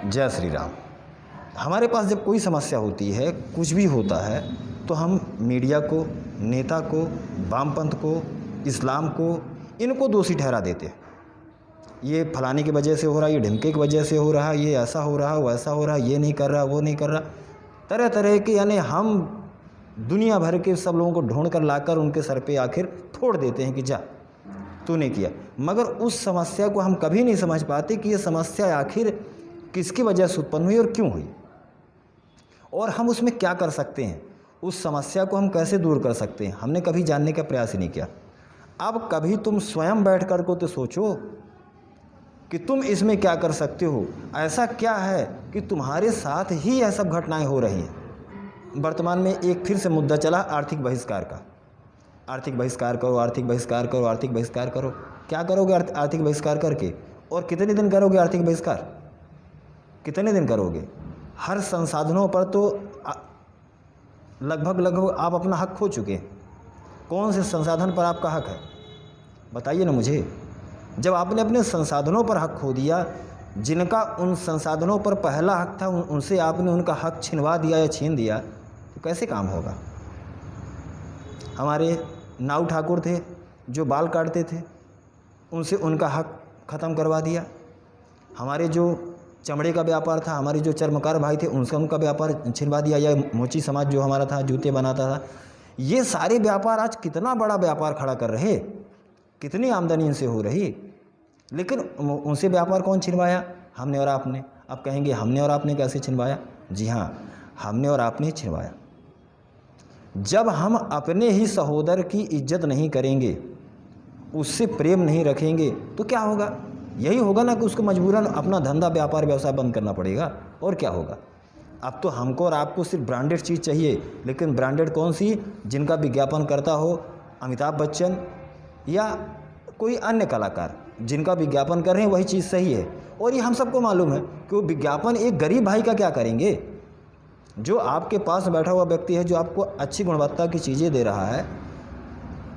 जय श्री राम। हमारे पास जब कोई समस्या होती है, कुछ भी होता है, तो हम मीडिया को, नेता को, वामपंथ को, इस्लाम को, इनको दोषी ठहरा देते हैं। ये फलाने की वजह से हो रहा है, ये ढिमके की वजह से हो रहा है, ये ऐसा हो रहा है, वैसा हो रहा है, ये नहीं कर रहा, वो नहीं कर रहा, तरह तरह के, यानी हम दुनिया भर के सब लोगों को ढूंढ कर लाकर उनके सर पे आखिर फोड़ देते हैं कि जा तूने किया। मगर उस समस्या को हम कभी नहीं समझ पाते कि ये समस्या आखिर किसकी वजह से उत्पन्न हुई और क्यों हुई, और हम उसमें क्या कर सकते हैं, उस समस्या को हम कैसे दूर कर सकते हैं, हमने कभी जानने का प्रयास ही नहीं किया। अब कभी तुम स्वयं बैठ कर को तो सोचो कि तुम इसमें क्या कर सकते हो। ऐसा क्या है कि तुम्हारे साथ ही यह सब घटनाएं हो रही हैं। वर्तमान में एक फिर से मुद्दा चला आर्थिक बहिष्कार का। आर्थिक बहिष्कार करो, आर्थिक बहिष्कार करो, आर्थिक बहिष्कार करो। क्या करोगे आर्थिक बहिष्कार करके, और कितने दिन करोगे आर्थिक बहिष्कार, कितने दिन करोगे। हर संसाधनों पर तो लगभग आप अपना हक खो चुके हैं। कौन से संसाधन पर आपका हक है, बताइए ना मुझे। जब आपने अपने संसाधनों पर हक खो दिया, जिनका उन संसाधनों पर पहला हक था, उनसे आपने उनका हक छिनवा दिया या छीन दिया, तो कैसे काम होगा। हमारे नाऊ ठाकुर थे जो बाल काटते थे, उनसे उनका हक ख़त्म करवा दिया। हमारे जो चमड़े का व्यापार था, हमारे जो चर्मकार भाई थे, उनसे उनका व्यापार छिनवा दिया। या मोची समाज जो हमारा था, जूते बनाता था, ये सारे व्यापार आज कितना बड़ा व्यापार खड़ा कर रहे, कितनी आमदनी इनसे हो रही, लेकिन उनसे व्यापार कौन छिनवाया, हमने और आपने। अब कहेंगे हमने और आपने कैसे छिनवाया। जी हाँ, हमने और आपने छिनवाया। जब हम अपने ही सहोदर की इज्जत नहीं करेंगे, उससे प्रेम नहीं रखेंगे, तो क्या होगा। यही होगा ना कि उसको मजबूरन अपना धंधा व्यापार व्यवसाय बंद करना पड़ेगा, और क्या होगा। अब तो हमको और आपको सिर्फ ब्रांडेड चीज़ चाहिए, लेकिन ब्रांडेड कौन सी, जिनका विज्ञापन करता हो अमिताभ बच्चन या कोई अन्य कलाकार, जिनका विज्ञापन कर रहे हैं वही चीज़ सही है। और ये हम सबको मालूम है कि वो विज्ञापन एक गरीब भाई का क्या करेंगे। जो आपके पास बैठा हुआ व्यक्ति है, जो आपको अच्छी गुणवत्ता की चीज़ें दे रहा है,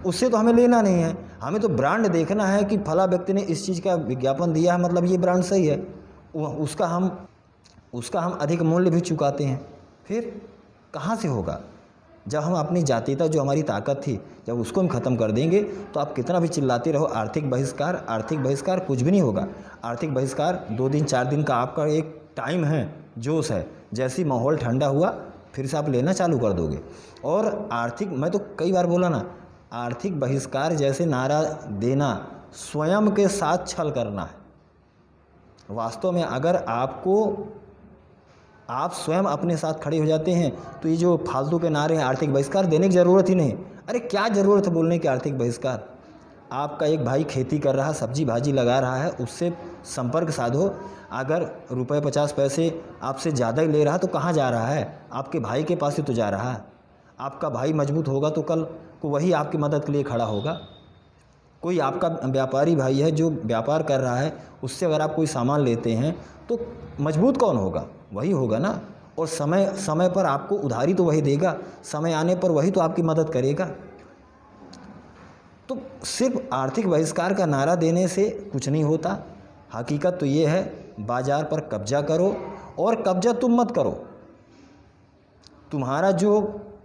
उससे तो हमें लेना नहीं है। हमें तो ब्रांड देखना है कि फला व्यक्ति ने इस चीज़ का विज्ञापन दिया है, मतलब ये ब्रांड सही है, उसका हम अधिक मूल्य भी चुकाते हैं। फिर कहाँ से होगा। जब हम अपनी जातीयता, जो हमारी ताकत थी, जब उसको हम ख़त्म कर देंगे, तो आप कितना भी चिल्लाते रहो आर्थिक बहिष्कार, आर्थिक बहिष्कार, कुछ भी नहीं होगा। आर्थिक बहिष्कार 2 दिन 4 दिन का आपका एक टाइम है, जोश है, जैसे ही माहौल ठंडा हुआ फिर से आप लेना चालू कर दोगे। और आर्थिक, मैं तो कई बार बोला ना, आर्थिक बहिष्कार जैसे नारा देना स्वयं के साथ छल करना है। वास्तव में अगर आप स्वयं अपने साथ खड़े हो जाते हैं, तो ये जो फालतू के नारे हैं आर्थिक बहिष्कार देने की ज़रूरत ही नहीं। अरे क्या ज़रूरत है बोलने की आर्थिक बहिष्कार। आपका एक भाई खेती कर रहा, सब्जी भाजी लगा रहा है, उससे संपर्क साधो। अगर रुपये 50 पैसे आपसे ज़्यादा ही ले रहा, तो कहाँ जा रहा है, आपके भाई के पास ही तो जा रहा है। आपका भाई मजबूत होगा तो कल को वही आपकी मदद के लिए खड़ा होगा। कोई आपका व्यापारी भाई है जो व्यापार कर रहा है, उससे अगर आप कोई सामान लेते हैं, तो मजबूत कौन होगा, वही होगा ना। और समय पर आपको उधारी तो वही देगा, समय आने पर वही तो आपकी मदद करेगा। तो सिर्फ आर्थिक बहिष्कार का नारा देने से कुछ नहीं होता। हकीकत तो ये है, बाज़ार पर कब्जा करो, और कब्जा तुम मत करो।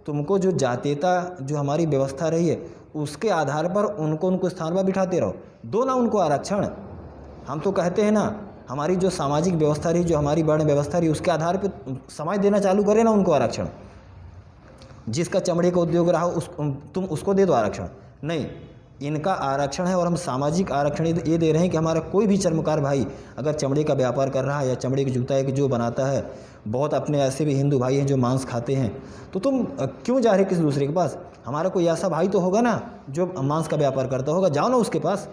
तुमको जो जातीयता, जो हमारी व्यवस्था रही है, उसके आधार पर उनको स्थान पर बिठाते रहो। दो ना उनको आरक्षण। हम तो कहते हैं ना, हमारी जो सामाजिक व्यवस्था रही, जो हमारी वर्ण व्यवस्था रही, उसके आधार पर समाज देना चालू करें ना उनको आरक्षण। जिसका चमड़े का उद्योग रहा तुम उसको दे दो आरक्षण। नहीं, इनका आरक्षण है, और हम सामाजिक आरक्षण ये दे रहे हैं कि हमारा कोई भी चर्मकार भाई अगर चमड़े का व्यापार कर रहा है, या चमड़े की जूता एक जो बनाता है, बहुत अपने ऐसे भी हिंदू भाई हैं जो मांस खाते हैं, तो तुम क्यों जा रहे किसी दूसरे के पास। हमारा कोई ऐसा भाई तो होगा ना जो मांस का व्यापार करता होगा, जाओ ना उसके पास।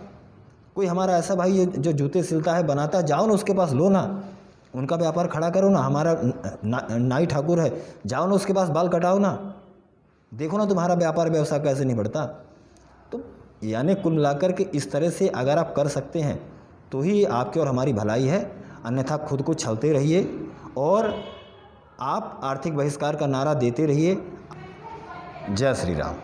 कोई हमारा ऐसा भाई जो जूते सिलता है, बनाता है, जाओ ना उसके पास, लो ना, उनका व्यापार खड़ा करो ना। हमारा नाई ठाकुर है, जाओ ना उसके पास, बाल कटाओ ना, देखो ना तुम्हारा व्यापार व्यवसाय कैसे नहीं बढ़ता। तो यानी कुल मिलाकर के इस तरह से अगर आप कर सकते हैं तो ही आपकी और हमारी भलाई है, अन्यथा खुद को छलते रहिए और आप आर्थिक बहिष्कार का नारा देते रहिए। जय श्री राम।